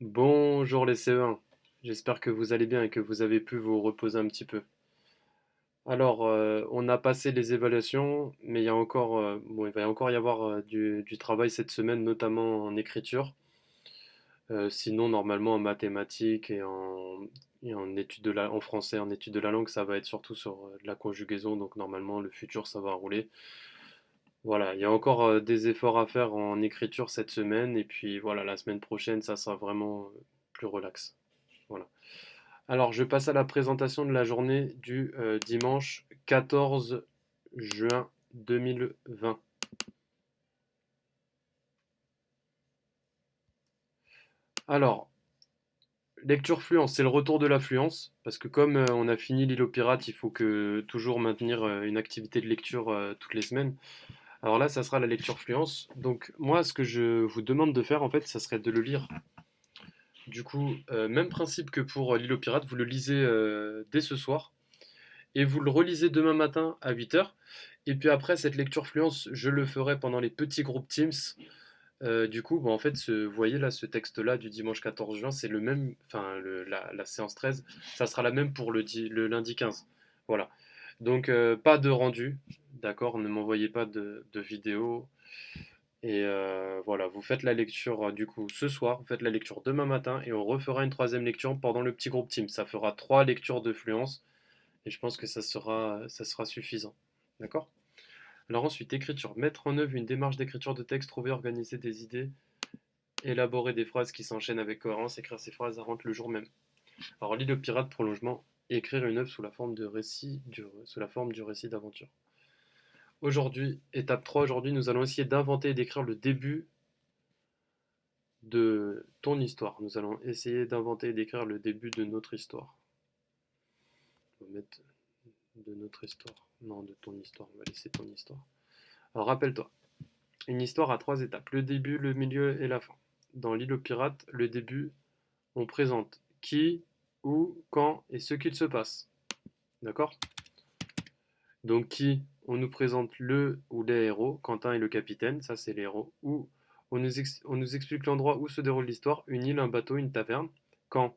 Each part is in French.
Bonjour les CE1, j'espère que vous allez bien et que vous avez pu vous reposer un petit peu. Alors, on a passé les évaluations, mais il va encore y avoir du travail cette semaine, notamment en écriture. Sinon, normalement, en mathématiques et en en français, en études de la langue, ça va être surtout sur de la conjugaison, donc normalement, le futur, ça va rouler. Voilà, il y a encore des efforts à faire en écriture cette semaine, et puis voilà, la semaine prochaine, ça sera vraiment plus relax. Voilà. Alors, je passe à la présentation de la journée du dimanche 14 juin 2020. Alors, lecture fluence, c'est le retour de l'affluence, parce que comme on a fini l'île aux pirates, il faut que toujours maintenir une activité de lecture toutes les semaines. Alors là, ça sera la lecture fluence. Donc moi, ce que je vous demande de faire, en fait, ça serait de le lire. Du coup, même principe que pour l'île aux pirates, vous le lisez dès ce soir. Et vous le relisez demain matin à 8 heures. Et puis après, cette lecture fluence, je le ferai pendant les petits groupes Teams. Du coup, en fait, vous voyez là, ce texte-là du dimanche 14 juin, c'est le même, enfin, la séance 13, ça sera la même pour le lundi 15. Voilà. Donc, pas de rendu, d'accord? Ne m'envoyez pas de vidéo. Et voilà, vous faites la lecture du coup ce soir, vous faites la lecture demain matin et on refera une troisième lecture pendant le petit groupe Teams. Ça fera trois lectures de fluence. Et je pense que ça sera suffisant. D'accord? Alors ensuite, écriture. Mettre en œuvre une démarche d'écriture de texte, trouver, organiser des idées, élaborer des phrases qui s'enchaînent avec cohérence, écrire ces phrases à rente le jour même. Alors l'île pirate, prolongement, écrire une œuvre sous la forme sous la forme du récit d'aventure. Aujourd'hui, étape 3. Aujourd'hui, nous allons essayer d'inventer et d'écrire le début de ton histoire. Nous allons essayer d'inventer et d'écrire le début de notre histoire. On va mettre de notre histoire. Non, de ton histoire. On va laisser ton histoire. Alors rappelle-toi, une histoire à trois étapes, le début, le milieu et la fin. Dans l'île aux pirates, le début, on présente qui, où, quand et ce qu'il se passe. D'accord? Donc qui, on nous présente le ou les héros, Quentin et le capitaine, ça c'est les héros. Où on nous explique l'endroit où se déroule l'histoire, une île, un bateau, une taverne. Quand?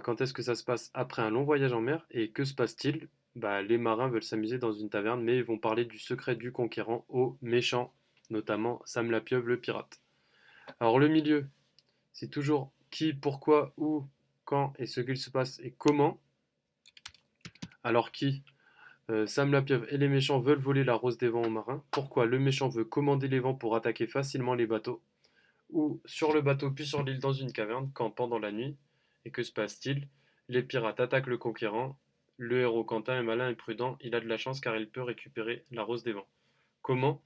Quand est-ce que ça se passe? Après un long voyage en mer. Et que se passe-t-il? Les marins veulent s'amuser dans une taverne, mais ils vont parler du secret du conquérant aux méchants, notamment Sam la pieuvre le pirate. Alors le milieu, c'est toujours qui, pourquoi, où, quand et ce qu'il se passe et comment. Alors qui? Sam la pieuvre et les méchants veulent voler la rose des vents aux marins. Pourquoi? Le méchant veut commander les vents pour attaquer facilement les bateaux. Ou sur le bateau puis sur l'île dans une caverne, quand pendant la nuit. Et que se passe-t-il? Les pirates attaquent le conquérant. Le héros Quentin est malin et prudent, il a de la chance car il peut récupérer la rose des vents. Comment?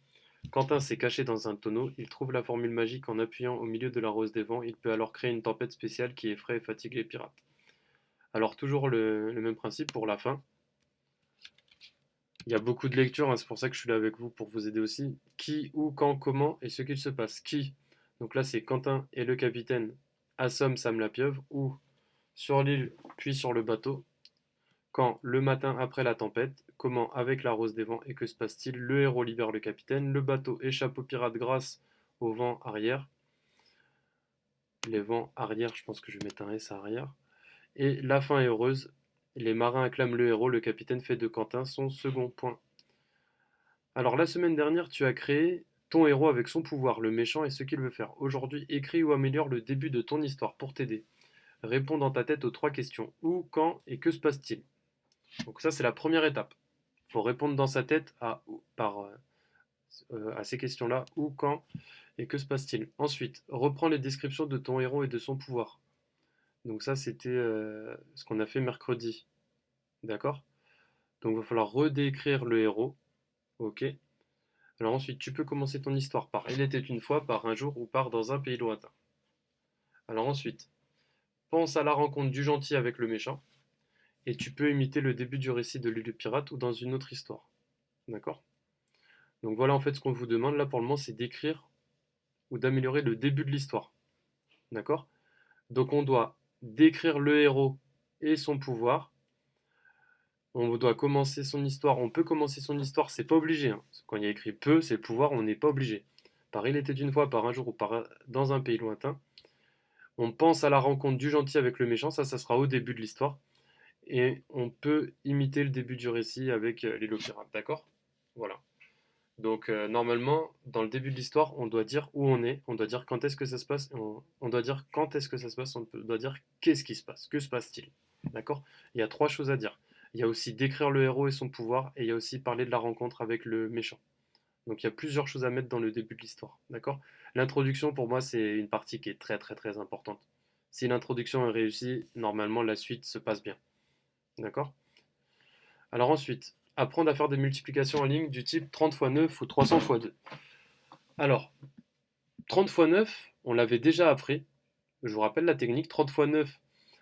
Quentin s'est caché dans un tonneau, il trouve la formule magique en appuyant au milieu de la rose des vents, il peut alors créer une tempête spéciale qui effraie et fatigue les pirates. Alors toujours le même principe pour la fin. Il y a beaucoup de lectures, hein, c'est pour ça que je suis là avec vous pour vous aider aussi. Qui, où, quand, comment et ce qu'il se passe. Qui? Donc là c'est Quentin et le capitaine assomment Sam la pieuvre, ou sur l'île puis sur le bateau. Quand, le matin après la tempête, comment avec la rose des vents et que se passe-t-il? Le héros libère le capitaine, le bateau échappe aux pirates grâce au vent arrière. Les vents arrière, je pense que je vais mettre un S à arrière. Et la fin est heureuse. Les marins acclament le héros, le capitaine fait de Quentin son second point. Alors la semaine dernière, tu as créé ton héros avec son pouvoir, le méchant et ce qu'il veut faire. Aujourd'hui, écris ou améliore le début de ton histoire pour t'aider. Réponds dans ta tête aux trois questions. Où, quand et que se passe-t-il? Donc ça, c'est la première étape. Il faut répondre dans sa tête à ces questions-là. Où, quand et que se passe-t-il? Ensuite, reprends les descriptions de ton héros et de son pouvoir. Donc ça, c'était ce qu'on a fait mercredi. D'accord? Donc il va falloir redécrire le héros. Ok? Alors ensuite, tu peux commencer ton histoire par Il était une fois, par un jour ou par Dans un pays lointain. Alors ensuite, pense à la rencontre du gentil avec le méchant. Et tu peux imiter le début du récit de l'île pirate ou dans une autre histoire. D'accord? Donc voilà en fait ce qu'on vous demande là pour le moment, c'est d'écrire ou d'améliorer le début de l'histoire. D'accord? Donc on doit décrire le héros et son pouvoir. On doit commencer son histoire. On peut commencer son histoire, c'est pas obligé, hein. Quand il y a écrit peut, c'est le pouvoir, on n'est pas obligé. Par Il était une fois, par un jour ou par dans un pays lointain. On pense à la rencontre du gentil avec le méchant, ça sera au début de l'histoire. Et on peut imiter le début du récit avec l'île aux pirates, d'accord? Voilà. Donc normalement, dans le début de l'histoire, on doit dire où on est, on doit dire quand est-ce que ça se passe, on doit dire quand est-ce que ça se passe, doit dire qu'est-ce qui se passe, que se passe-t-il, d'accord? Il y a trois choses à dire. Il y a aussi décrire le héros et son pouvoir, et il y a aussi parler de la rencontre avec le méchant. Donc il y a plusieurs choses à mettre dans le début de l'histoire, d'accord? L'introduction, pour moi, c'est une partie qui est très très très importante. Si l'introduction est réussie, normalement la suite se passe bien, d'accord? Alors ensuite, apprendre à faire des multiplications en ligne du type 30 fois 9 ou 300 fois 2. Alors, 30 fois 9, on l'avait déjà appris. Je vous rappelle la technique. 30 fois 9,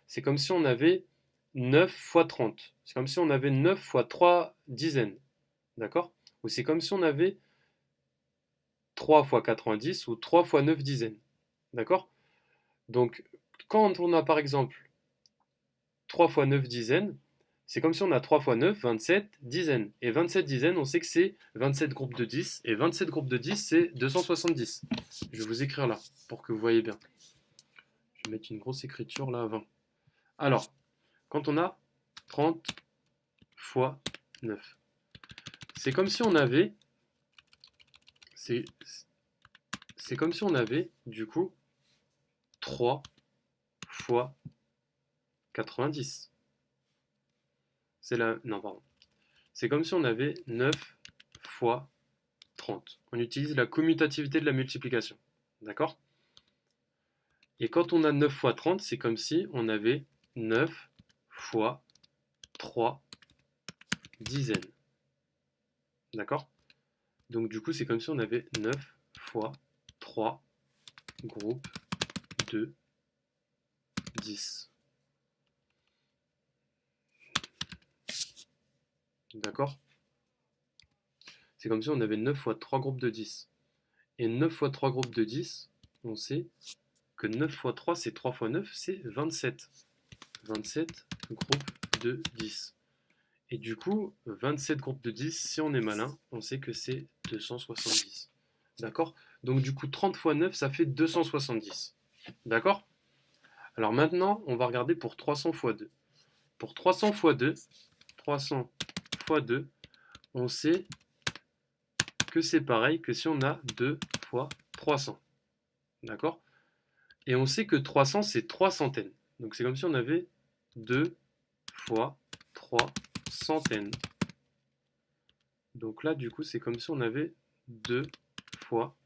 c'est comme si on avait 9 fois 30. C'est comme si on avait 9 fois 3 dizaines. D'accord? Ou c'est comme si on avait 3 fois 90 ou 3 fois 9 dizaines. D'accord? Donc, quand on a par exemple 3 fois 9 dizaines, c'est comme si on a 3 fois 9, 27 dizaines. Et 27 dizaines, on sait que c'est 27 groupes de 10. Et 27 groupes de 10, c'est 270. Je vais vous écrire là, pour que vous voyez bien. Je vais mettre une grosse écriture là à 20. Alors, quand on a 30 fois 9, c'est comme si on avait... C'est comme si on avait, du coup, 3 fois 90. C'est la... Non, pardon. C'est comme si on avait 9 fois 30. On utilise la commutativité de la multiplication. D'accord? Et quand on a 9 fois 30, c'est comme si on avait 9 fois 3 dizaines. D'accord? Donc du coup, c'est comme si on avait 9 fois 3 groupes de 10. D'accord? C'est comme si on avait 9 fois 3 groupes de 10. Et 9 fois 3 groupes de 10, on sait que 9 fois 3, c'est 3 fois 9, c'est 27. 27 groupes de 10. Et du coup, 27 groupes de 10, si on est malin, on sait que c'est 270. D'accord? Donc du coup, 30 fois 9, ça fait 270. D'accord? Alors maintenant, on va regarder pour 300 fois 2. Pour 300 fois 2, 300 fois 2, on sait que c'est pareil que si on a 2 fois 300. D'accord? Et on sait que 300, c'est 3 centaines. Donc c'est comme si on avait 2 fois 3 centaines. Donc là, du coup, c'est comme si on avait 2 fois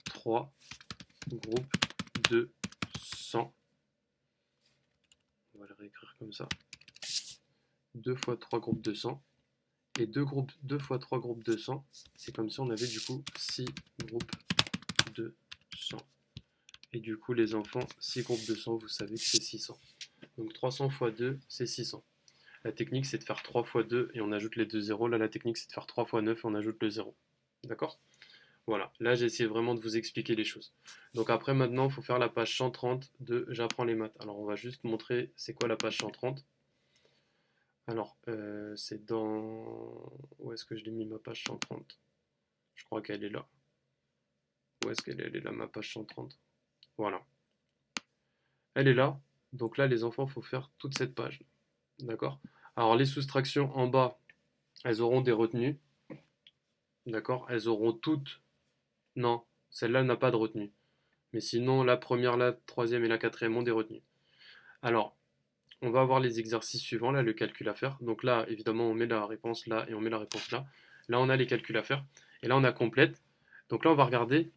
3 groupes de 100. On va le réécrire comme ça. 2 fois 3 groupes de 100. Et 2 fois 3 groupes de 100, c'est comme si on avait du coup 6 groupes de 100. Et du coup, les enfants, 6 groupes de 100, vous savez que c'est 600. Donc 300 fois 2, c'est 600. La technique, c'est de faire 3 fois 2 et on ajoute les deux zéros. Là, la technique, c'est de faire 3 fois 9 et on ajoute le 0. D'accord? Voilà, là, j'ai essayé vraiment de vous expliquer les choses. Donc après, maintenant, il faut faire la page 130 de J'apprends les maths. Alors, on va juste montrer c'est quoi la page 130. Alors, c'est dans... Où est-ce que je l'ai mis ma page 130? Je crois qu'elle est là. Où est-ce qu'elle est? Elle est là, ma page 130. Voilà. Elle est là. Donc là, les enfants, il faut faire toute cette page. D'accord? Alors, les soustractions en bas, elles auront des retenues. D'accord? Elles auront toutes... Non, celle-là n'a pas de retenue. Mais sinon, la première, la troisième et la quatrième ont des retenues. Alors, on va avoir les exercices suivants, là, le calcul à faire. Donc là, évidemment, on met la réponse là et on met la réponse là. Là, on a les calculs à faire. Et là, on a complète. Donc là, on va regarder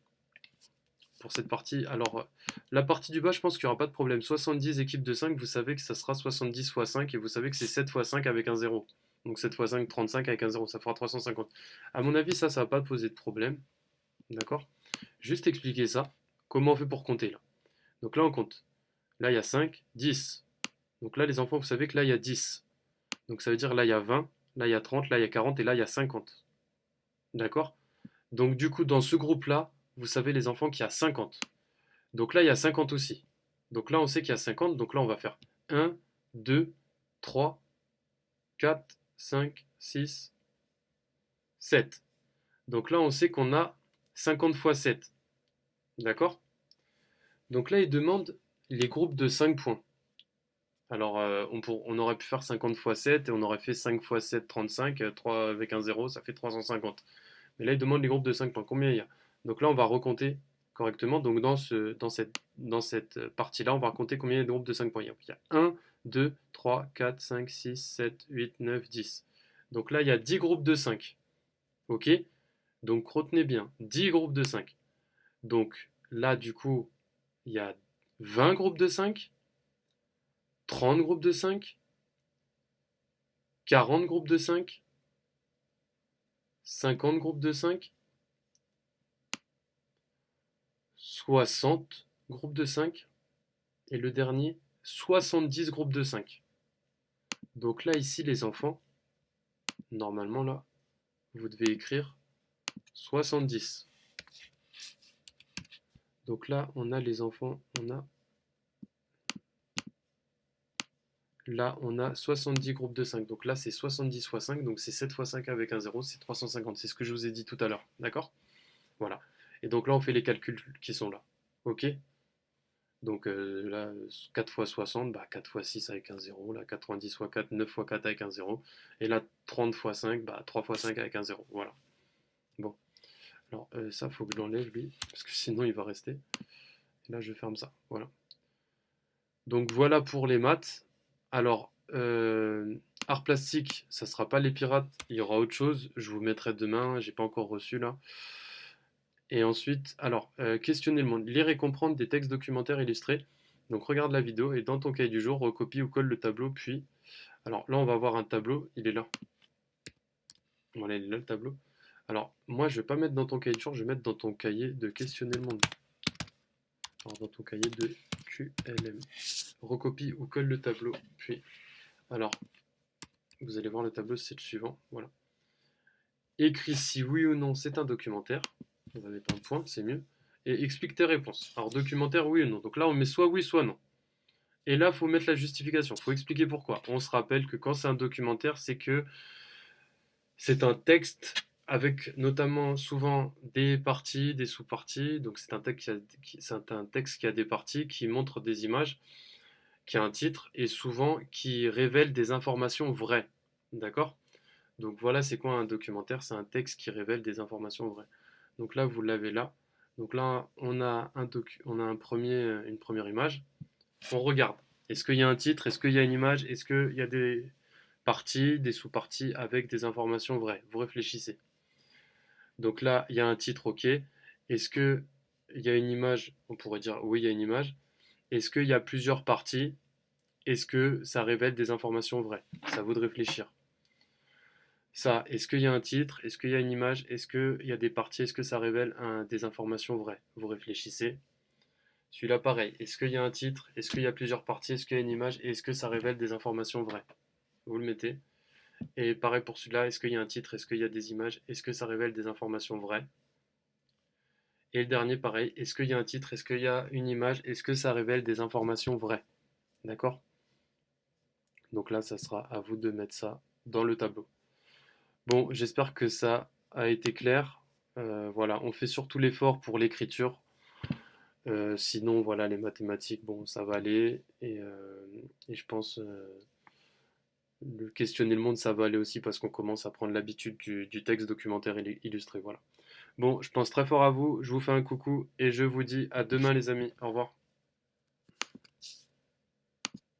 pour cette partie. Alors, la partie du bas, je pense qu'il n'y aura pas de problème. 70 équipes de 5, vous savez que ça sera 70 fois 5 et vous savez que c'est 7 fois 5 avec un 0. Donc 7 fois 5, 35 avec un 0, ça fera 350. À mon avis, ça ne va pas poser de problème. D'accord? Juste expliquer ça. Comment on fait pour compter là? Donc là, on compte. Là, il y a 5, 10. Donc là, les enfants, vous savez que là, il y a 10. Donc ça veut dire là, il y a 20, là, il y a 30, là, il y a 40 et là, il y a 50. D'accord? Donc du coup, dans ce groupe-là, vous savez, les enfants, qu'il y a 50. Donc là, il y a 50 aussi. Donc là, on sait qu'il y a 50. Donc là, on va faire 1, 2, 3, 4, 5, 6, 7. Donc là, on sait qu'on a 50 fois 7. D'accord? Donc là, il demande les groupes de 5 points. Alors, on aurait pu faire 50 fois 7 et on aurait fait 5 fois 7, 35. 3 avec un zéro, ça fait 350. Mais là, il demande les groupes de 5 points. Combien il y a? Donc là, on va recompter correctement. Donc dans cette partie-là, on va compter combien il y a de groupes de 5 points. Il y a 1, 2, 3, 4, 5, 6, 7, 8, 9, 10. Donc là, il y a 10 groupes de 5. OK? Donc retenez bien, 10 groupes de 5. Donc là, du coup, il y a 20 groupes de 5, 30 groupes de 5, 40 groupes de 5, 50 groupes de 5, 60 groupes de 5, et le dernier, 70 groupes de 5. Donc là, ici, les enfants, normalement, là, vous devez écrire 70. Donc là, on a les enfants, on a 70 groupes de 5. Donc là, c'est 70 fois 5, donc c'est 7 fois 5 avec un 0, c'est 350. C'est ce que je vous ai dit tout à l'heure, d'accord? Voilà. Et donc là, on fait les calculs qui sont là. OK? Donc là, 4 fois 60, bah 4 fois 6 avec un 0. Là, 90 fois 4, 9 fois 4 avec un 0. Et là, 30 fois 5, bah 3 fois 5 avec un 0. Voilà. Bon. Alors ça, faut que je l'enlève, lui, parce que sinon, il va rester. Et là, je ferme ça. Voilà. Donc voilà pour les maths. Alors, art plastique, ça sera pas les pirates, il y aura autre chose. Je vous mettrai demain, j'ai pas encore reçu là. Et ensuite, alors, questionner le monde, lire et comprendre des textes documentaires illustrés. Donc regarde la vidéo et dans ton cahier du jour, recopie ou colle le tableau, puis... Alors là, on va voir un tableau, il est là. Voilà, il est là le tableau. Alors, moi, je vais pas mettre dans ton cahier de jour, je vais mettre dans ton cahier de questionner le monde. Alors, dans ton cahier de QLM. Recopie ou colle le tableau, puis... Alors, vous allez voir le tableau, c'est le suivant. Voilà. Écris si oui ou non c'est un documentaire. On va mettre un point, c'est mieux. Et explique tes réponses. Alors, documentaire, oui ou non. Donc là, on met soit oui, soit non. Et là, il faut mettre la justification. Il faut expliquer pourquoi. On se rappelle que quand c'est un documentaire, c'est que c'est un texte avec notamment souvent des parties, des sous-parties. Donc c'est un texte qui a des parties, qui montre des images, qui a un titre et souvent qui révèle des informations vraies. D'accord? Donc voilà, c'est quoi un documentaire? C'est un texte qui révèle des informations vraies. Donc là, vous l'avez là. Donc là, on a une première image. On regarde. Est-ce qu'il y a un titre? Est-ce qu'il y a une image? Est-ce qu'il y a des parties, des sous-parties avec des informations vraies? Vous réfléchissez. Donc là, il y a un titre, ok. Est-ce qu'il y a une image? On pourrait dire oui, il y a une image. Est-ce qu'il y a plusieurs parties? Est-ce que ça révèle des informations vraies? C'est à vous de réfléchir. Ça, est-ce qu'il y a un titre? Est-ce qu'il y a une image? Est-ce qu'il y a des parties? Est-ce que ça révèle des informations vraies? Vous réfléchissez. Celui-là, pareil. Est-ce qu'il y a un titre? Est-ce qu'il y a plusieurs parties? Est-ce qu'il y a une image? Et est-ce que ça révèle des informations vraies? Vous le mettez. Et pareil pour celui-là. Est-ce qu'il y a un titre? Est-ce qu'il y a des images? Est-ce que ça révèle des informations vraies? Et le dernier, pareil. Est-ce qu'il y a un titre? Est-ce qu'il y a une image? Est-ce que ça révèle des informations vraies? D'accord? Donc là, ça sera à vous de mettre ça dans le tableau. Bon, j'espère que ça a été clair. Voilà, on fait surtout l'effort pour l'écriture. Sinon, voilà, les mathématiques, bon, ça va aller. Et je pense le questionner le monde, ça va aller aussi parce qu'on commence à prendre l'habitude du texte documentaire illustré. Voilà. Bon, je pense très fort à vous. Je vous fais un coucou et je vous dis à demain, les amis. Au revoir.